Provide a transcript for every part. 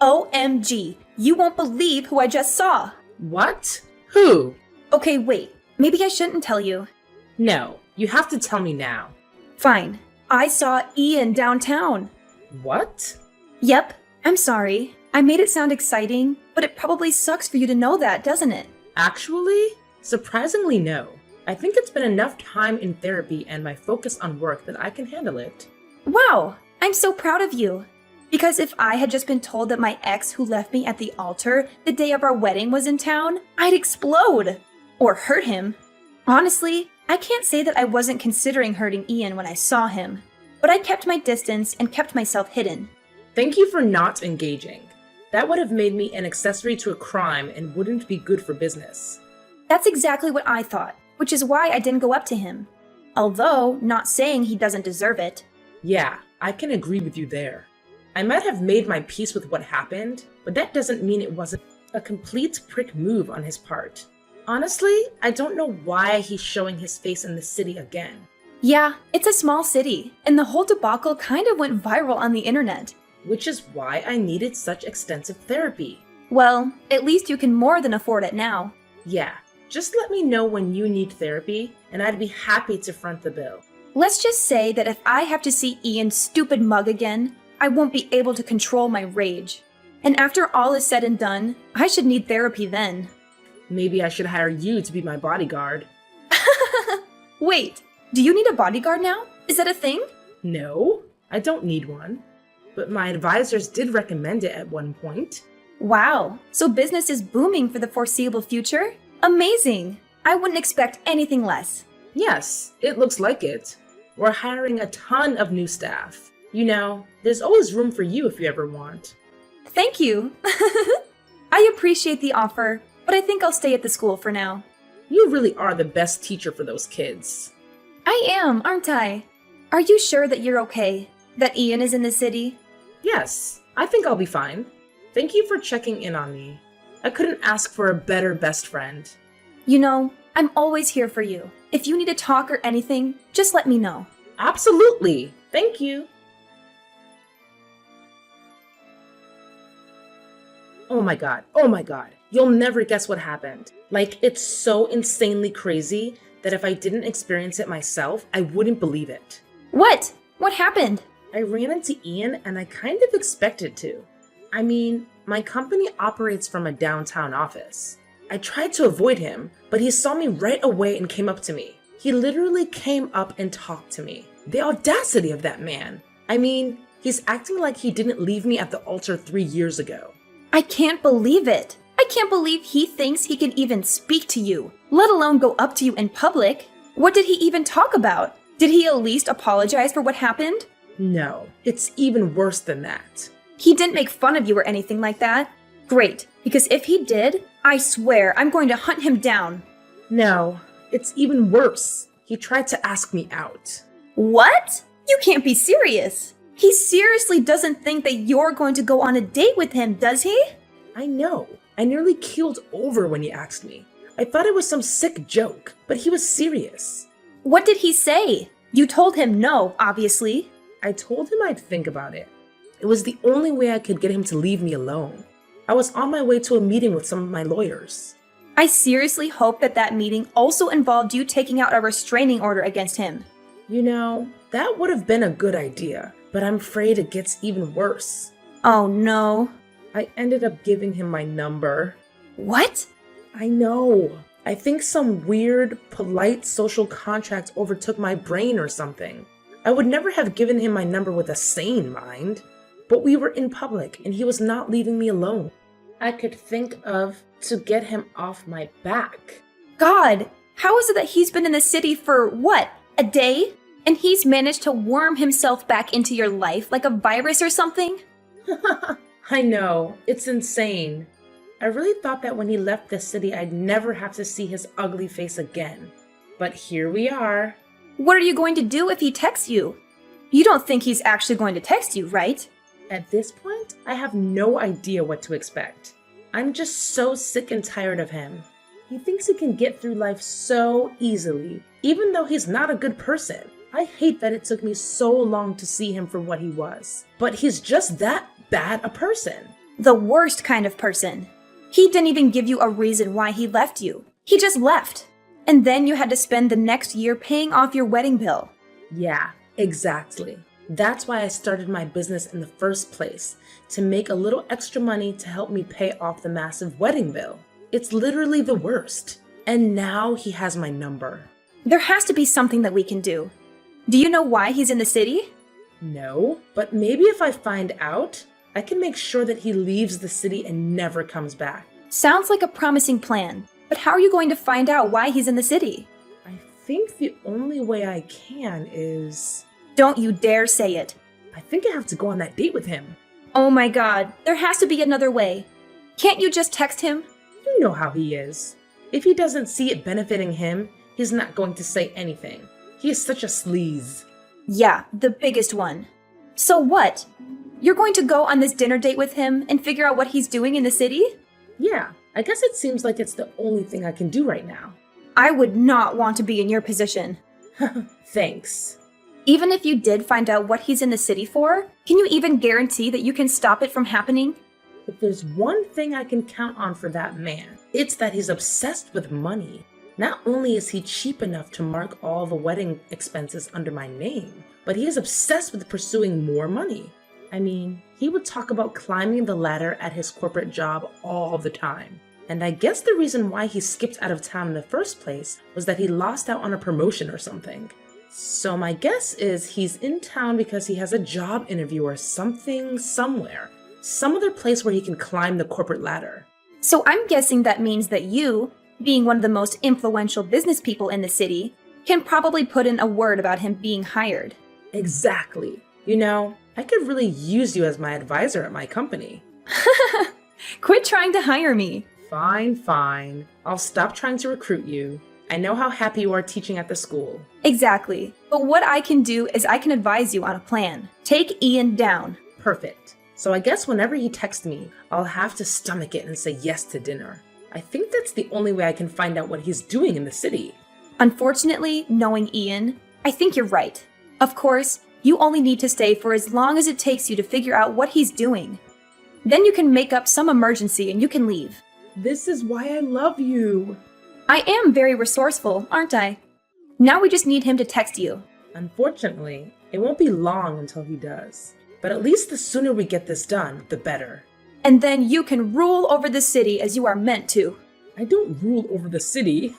OMG, you won't believe who I just saw. What? Who? Okay, wait. Maybe I shouldn't tell you. No, you have to tell me now. Fine. I saw Ian downtown. What? Yep. I'm sorry. I made it sound exciting, but it probably sucks for you to know that, doesn't it? Actually, surprisingly no. I think it's been enough time in therapy and my focus on work that I can handle it. Wow, I'm so proud of you. Because if I had just been told that my ex who left me at the altar the day of our wedding was in town, I'd explode. Or hurt him. Honestly, I can't say that I wasn't considering hurting Ian when I saw him. But I kept my distance and kept myself hidden. Thank you for not engaging. That would have made me an accessory to a crime and wouldn't be good for business. That's exactly what I thought, which is why I didn't go up to him. Although, not saying he doesn't deserve it. Yeah, I can agree with you there. I might have made my peace with what happened, but that doesn't mean it wasn't a complete prick move on his part. Honestly, I don't know why he's showing his face in the city again. Yeah, it's a small city, and the whole debacle kind of went viral on the internet. Which is why I needed such extensive therapy. Well, at least you can more than afford it now. Yeah, just let me know when you need therapy, and I'd be happy to front the bill. Let's just say that if I have to see Ian's stupid mug again, I won't be able to control my rage. And after all is said and done, I should need therapy then. Maybe I should hire you to be my bodyguard. Wait, do you need a bodyguard now? Is that a thing? No, I don't need one. But my advisors did recommend it at one point. Wow, so business is booming for the foreseeable future? Amazing! I wouldn't expect anything less. Yes, it looks like it. We're hiring a ton of new staff. You know, there's always room for you if you ever want. Thank you. I appreciate the offer, but I think I'll stay at the school for now. You really are the best teacher for those kids. I am, aren't I? Are you sure that you're okay? That Ian is in the city? Yes, I think I'll be fine. Thank you for checking in on me. I couldn't ask for a better best friend. You know, I'm always here for you. If you need to talk or anything, just let me know. Absolutely. Thank you. Oh my god. You'll never guess what happened. Like, it's so insanely crazy that if I didn't experience it myself, I wouldn't believe it. What? What happened? I ran into Ian and I kind of expected to. I mean, my company operates from a downtown office. I tried to avoid him, but he saw me right away and came up to me. He literally came up and talked to me. The audacity of that man. I mean, he's acting like he didn't leave me at the altar 3 years ago. I can't believe it. I can't believe he thinks he can even speak to you, let alone go up to you in public. What did he even talk about? Did he at least apologize for what happened? No, it's even worse than that. He didn't make fun of you or anything like that? Great, because if he did, I swear I'm going to hunt him down. No, it's even worse. He tried to ask me out. What? You can't be serious. He seriously doesn't think that you're going to go on a date with him, does he? I know. I nearly keeled over when he asked me. I thought it was some sick joke, but he was serious. What did he say? You told him no, obviously. I told him I'd think about it. It was the only way I could get him to leave me alone. I was on my way to a meeting with some of my lawyers. I seriously hope that that meeting also involved you taking out a restraining order against him. You know, that would have been a good idea, but I'm afraid it gets even worse. Oh no. I ended up giving him my number. What? I know. I think some weird, polite social contract overtook my brain or something. I would never have given him my number with a sane mind. But we were in public and he was not leaving me alone. I could think of to get him off my back. God, how is it that he's been in the city for, what, a day? And he's managed to worm himself back into your life like a virus or something? I know, it's insane. I really thought that when he left the city I'd never have to see his ugly face again. But here we are. What are you going to do if he texts you? You don't think he's actually going to text you, right? At this point, I have no idea what to expect. I'm just so sick and tired of him. He thinks he can get through life so easily, even though he's not a good person. I hate that it took me so long to see him for what he was. But he's just that bad a person. The worst kind of person. He didn't even give you a reason why he left you. He just left. And then you had to spend the next year paying off your wedding bill. Yeah, exactly. That's why I started my business in the first place, to make a little extra money to help me pay off the massive wedding bill. It's literally the worst. And now he has my number. There has to be something that we can do. Do you know why he's in the city? No, but maybe if I find out, I can make sure that he leaves the city and never comes back. Sounds like a promising plan. But how are you going to find out why he's in the city? I think the only way I can is... Don't you dare say it. I think I have to go on that date with him. Oh my god, there has to be another way. Can't you just text him? You know how he is. If he doesn't see it benefiting him, he's not going to say anything. He is such a sleaze. Yeah, the biggest one. So what? You're going to go on this dinner date with him and figure out what he's doing in the city? Yeah, I guess it seems like it's the only thing I can do right now. I would not want to be in your position. Thanks. Even if you did find out what he's in the city for, can you even guarantee that you can stop it from happening? If there's one thing I can count on for that man, it's that he's obsessed with money. Not only is he cheap enough to mark all the wedding expenses under my name, but he is obsessed with pursuing more money. I mean, he would talk about climbing the ladder at his corporate job all the time. And I guess the reason why he skipped out of town in the first place was that he lost out on a promotion or something. So my guess is he's in town because he has a job interview or something somewhere. Some other place where he can climb the corporate ladder. So I'm guessing that means that you, being one of the most influential business people in the city, can probably put in a word about him being hired. Exactly. You know, I could really use you as my advisor at my company. Quit trying to hire me. Fine. I'll stop trying to recruit you. I know how happy you are teaching at the school. Exactly. But what I can do is I can advise you on a plan. Take Ian down. Perfect. So I guess whenever he texts me, I'll have to stomach it and say yes to dinner. I think that's the only way I can find out what he's doing in the city. Unfortunately, knowing Ian, I think you're right. Of course, you only need to stay for as long as it takes you to figure out what he's doing. Then you can make up some emergency and you can leave. This is why I love you. I am very resourceful, aren't I? Now we just need him to text you. Unfortunately, it won't be long until he does. But at least the sooner we get this done, the better. And then you can rule over the city as you are meant to. I don't rule over the city.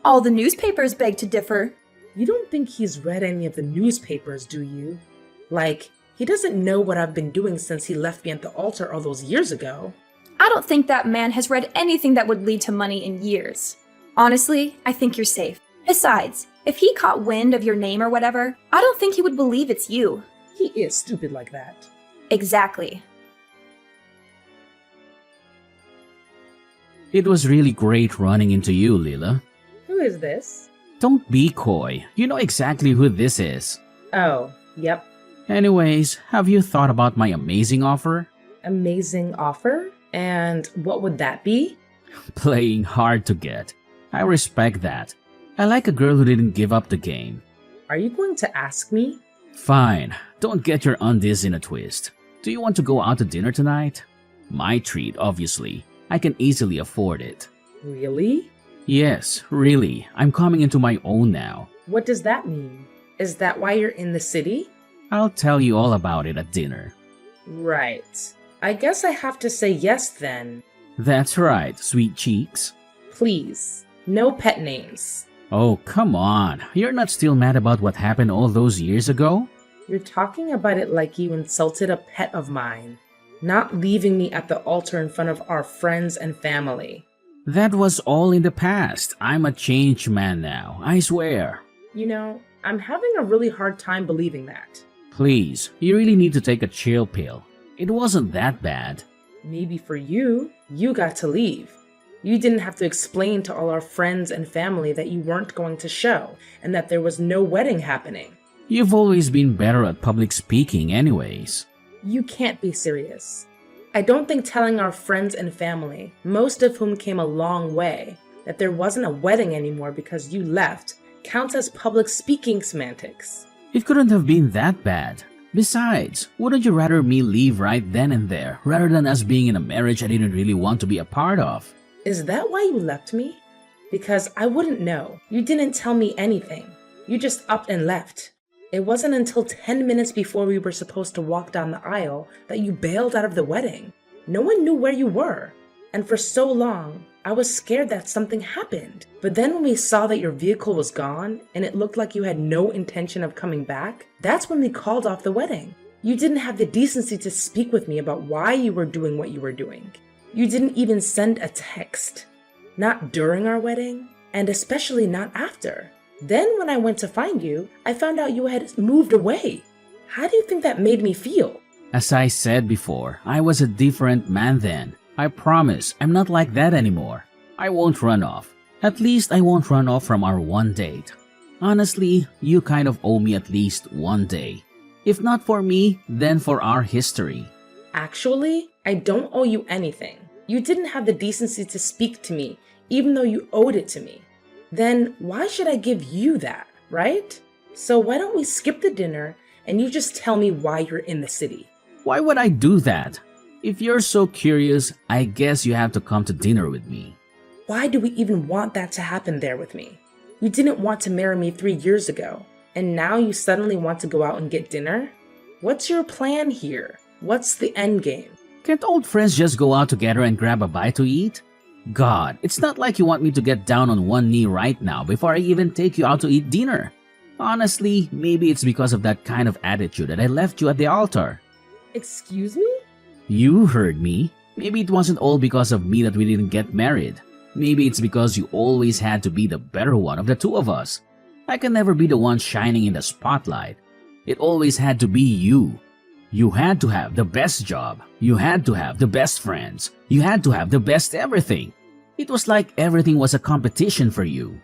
All the newspapers beg to differ. You don't think he's read any of the newspapers, do you? Like, he doesn't know what I've been doing since he left me at the altar all those years ago. I don't think that man has read anything that would lead to money in years. Honestly, I think you're safe. Besides, if he caught wind of your name or whatever, I don't think he would believe it's you. He is stupid like that. Exactly. It was really great running into you, Lila. Who is this? Don't be coy. You know exactly who this is. Oh, yep. Anyways, have you thought about my amazing offer? Amazing offer? And what would that be? Playing hard to get. I respect that. I like a girl who didn't give up the game. Are you going to ask me? Fine. Don't get your undies in a twist. Do you want to go out to dinner tonight? My treat, obviously. I can easily afford it. Really? Yes, really. I'm coming into my own now. What does that mean? Is that why you're in the city? I'll tell you all about it at dinner. Right. I guess I have to say yes then. That's right, sweet cheeks. Please, no pet names. Oh, come on. You're not still mad about what happened all those years ago? You're talking about it like you insulted a pet of mine, not leaving me at the altar in front of our friends and family. That was all in the past. I'm a changed man now, I swear. You know, I'm having a really hard time believing that. Please, you really need to take a chill pill. It wasn't that bad. Maybe for you, you got to leave. You didn't have to explain to all our friends and family that you weren't going to show and that there was no wedding happening. You've always been better at public speaking anyways. You can't be serious. I don't think telling our friends and family, most of whom came a long way, that there wasn't a wedding anymore because you left, counts as public speaking semantics. It couldn't have been that bad. Besides, wouldn't you rather me leave right then and there rather than us being in a marriage I didn't really want to be a part of? Is that why you left me? Because I wouldn't know. You didn't tell me anything. You just upped and left. It wasn't until 10 minutes before we were supposed to walk down the aisle that you bailed out of the wedding. No one knew where you were. And for so long, I was scared that something happened. But then when we saw that your vehicle was gone and it looked like you had no intention of coming back, that's when we called off the wedding. You didn't have the decency to speak with me about why you were doing what you were doing. You didn't even send a text. Not during our wedding, and especially not after. Then when I went to find you, I found out you had moved away. How do you think that made me feel? As I said before, I was a different man then. I promise I'm not like that anymore. I won't run off. At least I won't run off from our one date. Honestly, you kind of owe me at least one day. If not for me, then for our history. Actually, I don't owe you anything. You didn't have the decency to speak to me, even though you owed it to me. Then why should I give you that, right? So why don't we skip the dinner and you just tell me why you're in the city? Why would I do that? If you're so curious, I guess you have to come to dinner with me. Why do we even want that to happen there with me? You didn't want to marry me 3 years ago, and now you suddenly want to go out and get dinner? What's your plan here? What's the end game? Can't old friends just go out together and grab a bite to eat? God, it's not like you want me to get down on one knee right now before I even take you out to eat dinner. Honestly, maybe it's because of that kind of attitude that I left you at the altar. Excuse me? You heard me. Maybe it wasn't all because of me that we didn't get married. Maybe it's because you always had to be the better one of the two of us. I can never be the one shining in the spotlight. It always had to be you. You had to have the best job. You had to have the best friends. You had to have the best everything. It was like everything was a competition for you.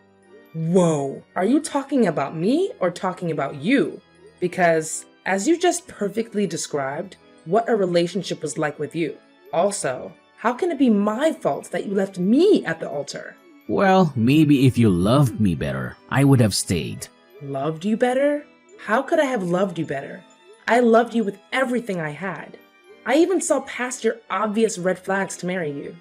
Whoa, are you talking about me or talking about you? Because, as you just perfectly described, what a relationship was like with you. Also, how can it be my fault that you left me at the altar? Well, maybe if you loved me better, I would have stayed. Loved you better? How could I have loved you better? I loved you with everything I had. I even saw past your obvious red flags to marry you.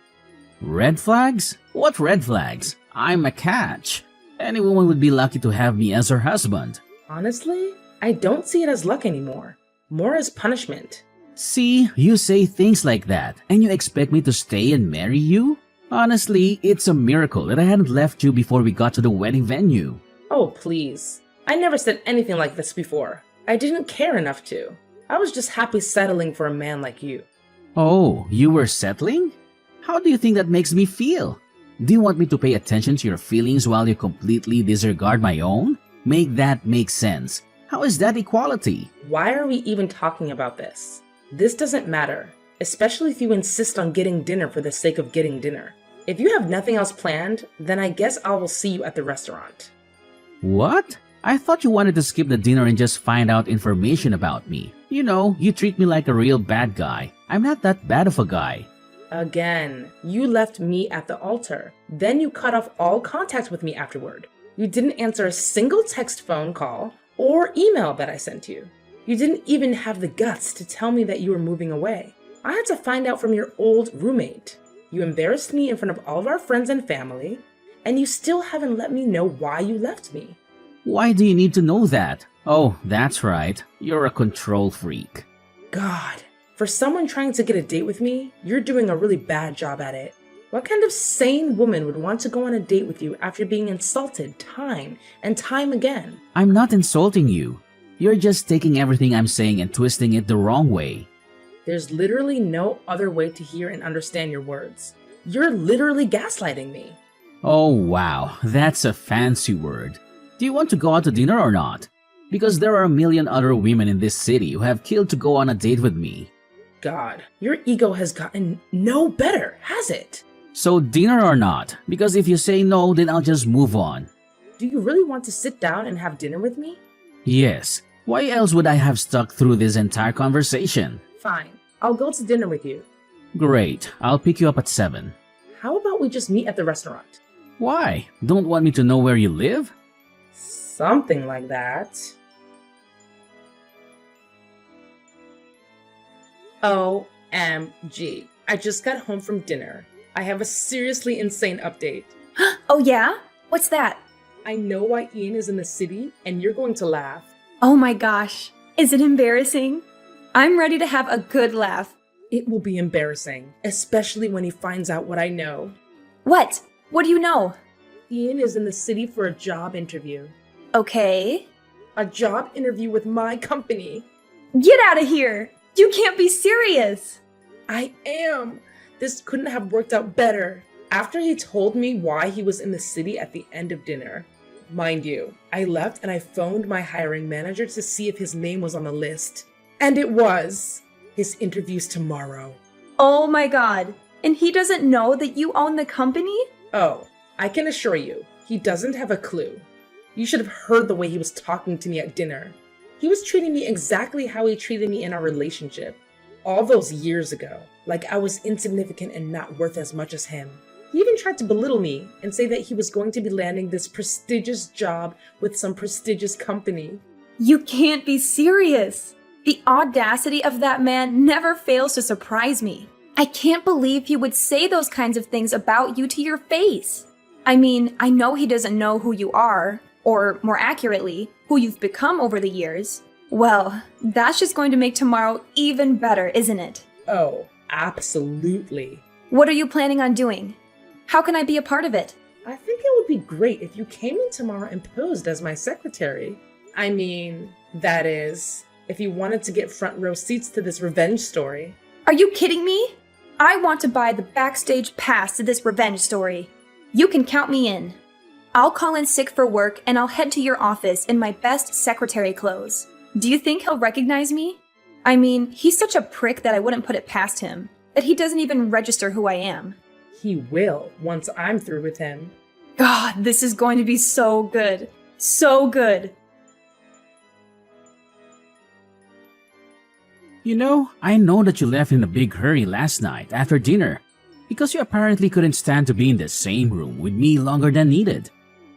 Red flags? What red flags? I'm a catch. Any woman would be lucky to have me as her husband. Honestly, I don't see it as luck anymore. More as punishment. See, you say things like that, and you expect me to stay and marry you? Honestly, it's a miracle that I hadn't left you before we got to the wedding venue. Oh, please. I never said anything like this before. I didn't care enough to. I was just happy settling for a man like you. Oh, you were settling? How do you think that makes me feel? Do you want me to pay attention to your feelings while you completely disregard my own? Make that make sense. How is that equality? Why are we even talking about this? This doesn't matter, especially if you insist on getting dinner for the sake of getting dinner. If you have nothing else planned, then I guess I will see you at the restaurant. What? I thought you wanted to skip the dinner and just find out information about me. You know, you treat me like a real bad guy. I'm not that bad of a guy. Again, you left me at the altar. Then you cut off all contact with me afterward. You didn't answer a single text, phone call, or email that I sent you. You didn't even have the guts to tell me that you were moving away. I had to find out from your old roommate. You embarrassed me in front of all of our friends and family, and you still haven't let me know why you left me. Why do you need to know that? Oh, that's right. You're a control freak. God, for someone trying to get a date with me, you're doing a really bad job at it. What kind of sane woman would want to go on a date with you after being insulted time and time again? I'm not insulting you. You're just taking everything I'm saying and twisting it the wrong way. There's literally no other way to hear and understand your words. You're literally gaslighting me. Oh wow, that's a fancy word. Do you want to go out to dinner or not? Because there are a million other women in this city who have killed to go on a date with me. God, your ego has gotten no better, has it? So dinner or not? Because if you say no, then I'll just move on. Do you really want to sit down and have dinner with me? Yes. Why else would I have stuck through this entire conversation? Fine, I'll go to dinner with you. Great. I'll pick you up at 7. How about we just meet at the restaurant? Why? Don't want me to know where you live? Something like that. OMG. I just got home from dinner. I have a seriously insane update. Oh, yeah? What's that? I know why Ian is in the city, and you're going to laugh. Oh my gosh. Is it embarrassing? I'm ready to have a good laugh. It will be embarrassing, especially when he finds out what I know. What? What do you know? Ian is in the city for a job interview. Okay. A job interview with my company. Get out of here! You can't be serious! I am. This couldn't have worked out better. After he told me why he was in the city at the end of dinner, mind you, I left and I phoned my hiring manager to see if his name was on the list. And it was. His interview's tomorrow. Oh my god. And he doesn't know that you own the company? Oh, I can assure you, he doesn't have a clue. You should have heard the way he was talking to me at dinner. He was treating me exactly how he treated me in our relationship. All those years ago, like I was insignificant and not worth as much as him. He even tried to belittle me and say that he was going to be landing this prestigious job with some prestigious company. You can't be serious! The audacity of that man never fails to surprise me. I can't believe he would say those kinds of things about you to your face. I mean, I know he doesn't know who you are, or more accurately, who you've become over the years. Well, that's just going to make tomorrow even better, isn't it? Oh, absolutely. What are you planning on doing? How can I be a part of it? I think it would be great if you came in tomorrow and posed as my secretary. I mean, that is, if you wanted to get front row seats to this revenge story. Are you kidding me? I want to buy the backstage pass to this revenge story. You can count me in. I'll call in sick for work and I'll head to your office in my best secretary clothes. Do you think he'll recognize me? I mean, he's such a prick that I wouldn't put it past him, that he doesn't even register who I am. He will, once I'm through with him. God, this is going to be so good. So good. You know, I know that you left in a big hurry last night after dinner because you apparently couldn't stand to be in the same room with me longer than needed.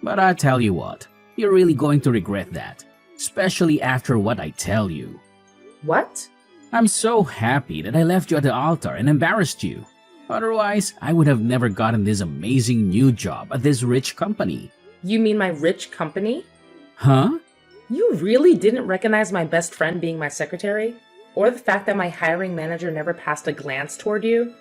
But I tell you what, you're really going to regret that, especially after what I tell you. What? I'm so happy that I left you at the altar and embarrassed you. Otherwise, I would have never gotten this amazing new job at this rich company. You mean my rich company? Huh? You really didn't recognize my best friend being my secretary? Or the fact that my hiring manager never passed a glance toward you?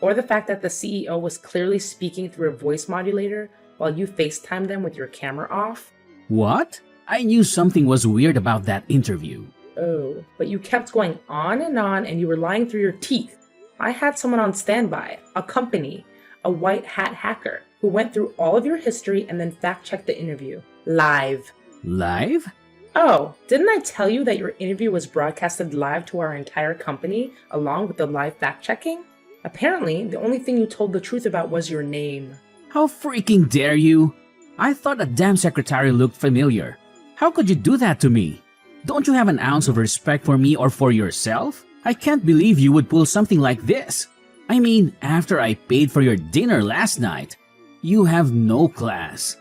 Or the fact that the CEO was clearly speaking through a voice modulator while you FaceTimed them with your camera off? What? I knew something was weird about that interview. Oh, but you kept going on and you were lying through your teeth. I had someone on standby, a company, a white hat hacker, who went through all of your history and then fact-checked the interview. Live. Live? Oh, didn't I tell you that your interview was broadcasted live to our entire company, along with the live fact-checking? Apparently, the only thing you told the truth about was your name. How freaking dare you? I thought that damn secretary looked familiar. How could you do that to me? Don't you have an ounce of respect for me or for yourself? I can't believe you would pull something like this. I mean, after I paid for your dinner last night, you have no class.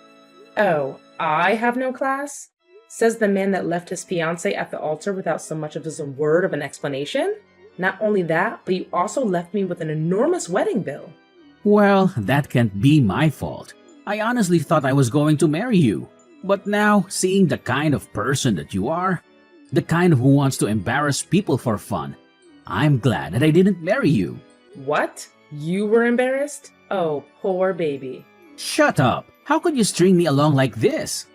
Oh, I have no class? Says the man that left his fiancée at the altar without so much as a word of an explanation? Not only that, but you also left me with an enormous wedding bill. Well, that can't be my fault. I honestly thought I was going to marry you. But now, seeing the kind of person that you are, the kind who wants to embarrass people for fun, I'm glad that I didn't marry you. What? You were embarrassed? Oh, poor baby. Shut up! How could you string me along like this?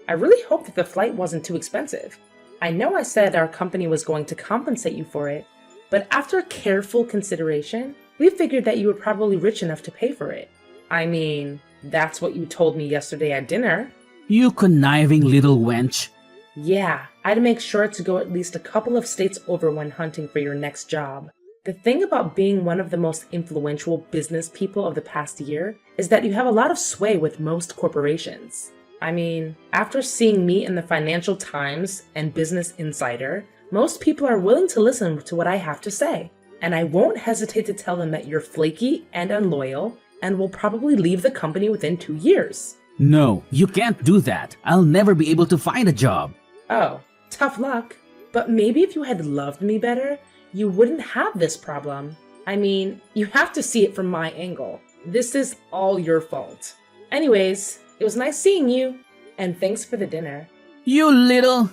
I really hope that the flight wasn't too expensive. I know I said our company was going to compensate you for it, but after careful consideration, we figured that you were probably rich enough to pay for it. I mean, that's what you told me yesterday at dinner. You conniving little wench. Yeah, I'd make sure to go at least a couple of states over when hunting for your next job. The thing about being one of the most influential business people of the past year is that you have a lot of sway with most corporations. I mean, after seeing me in the Financial Times and Business Insider, most people are willing to listen to what I have to say. And I won't hesitate to tell them that you're flaky and unloyal and will probably leave the company within 2 years. No, you can't do that. I'll never be able to find a job. Oh, tough luck. But maybe if you had loved me better, you wouldn't have this problem. I mean, you have to see it from my angle. This is all your fault. Anyways, it was nice seeing you, and thanks for the dinner. You little...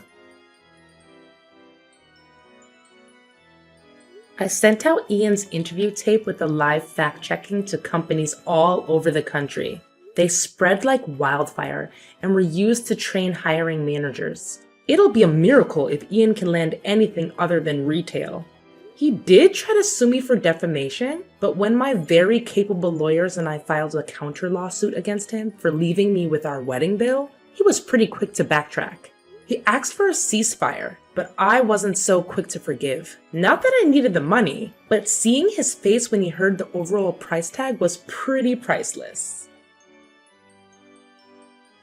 I sent out Ian's interview tape with the live fact-checking to companies all over the country. They spread like wildfire and were used to train hiring managers. It'll be a miracle if Ian can land anything other than retail. He did try to sue me for defamation, but when my very capable lawyers and I filed a counter lawsuit against him for leaving me with our wedding bill, he was pretty quick to backtrack. He asked for a ceasefire, but I wasn't so quick to forgive. Not that I needed the money, but seeing his face when he heard the overall price tag was pretty priceless.